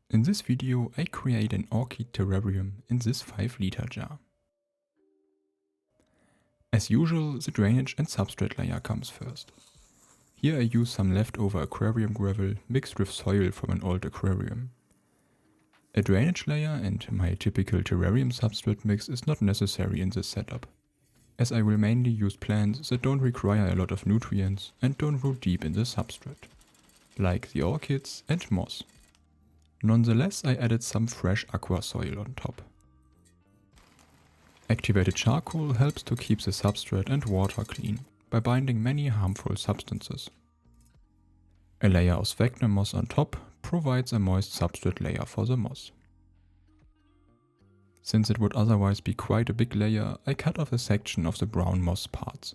In this video I create an orchid terrarium in this 5-liter jar. As usual, the drainage and substrate layer comes first. Here I use some leftover aquarium gravel mixed with soil from an old aquarium. A drainage layer and my typical terrarium substrate mix is not necessary in this setup, as I will mainly use plants that don't require a lot of nutrients and don't root deep in the substrate, like the orchids and moss. Nonetheless, I added some fresh aqua soil on top. Activated charcoal helps to keep the substrate and water clean by binding many harmful substances. A layer of sphagnum moss on top provides a moist substrate layer for the moss. Since it would otherwise be quite a big layer, I cut off a section of the brown moss parts.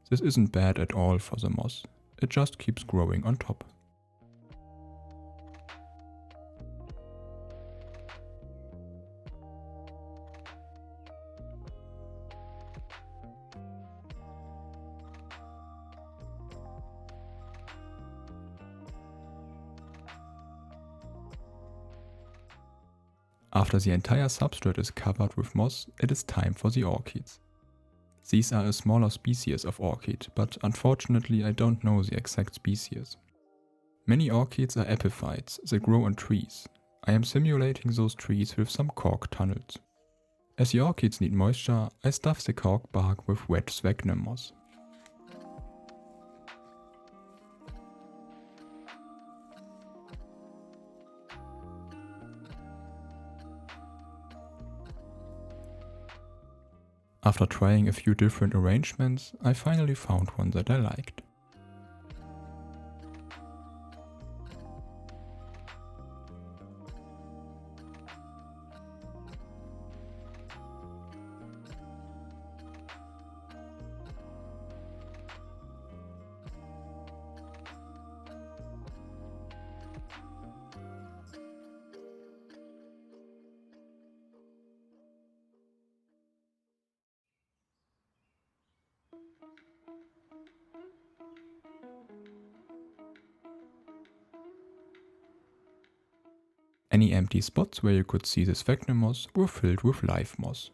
This isn't bad at all for the moss, it just keeps growing on top. After the entire substrate is covered with moss, it is time for the orchids. These are a smaller species of orchid, but unfortunately I don't know the exact species. Many orchids are epiphytes that grow on trees. I am simulating those trees with some cork tunnels. As the orchids need moisture, I stuff the cork bark with wet sphagnum moss. After trying a few different arrangements, I finally found one that I liked. Any empty spots where you could see the sphagnum moss were filled with live moss.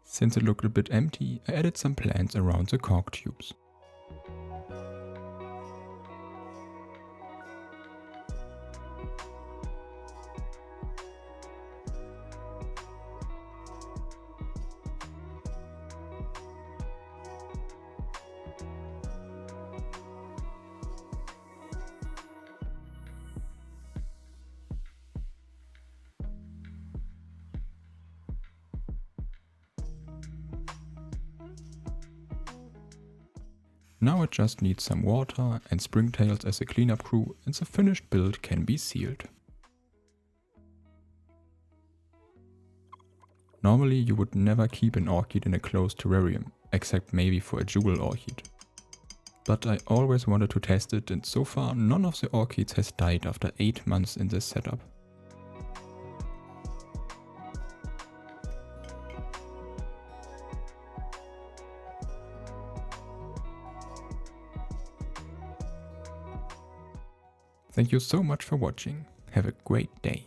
Since it looked a bit empty, I added some plants around the cork tubes. Now it just needs some water and springtails as a cleanup crew and the finished build can be sealed. Normally you would never keep an orchid in a closed terrarium, except maybe for a jewel orchid. But I always wanted to test it and so far none of the orchids has died after 8 months in this setup. Thank you so much for watching. Have a great day.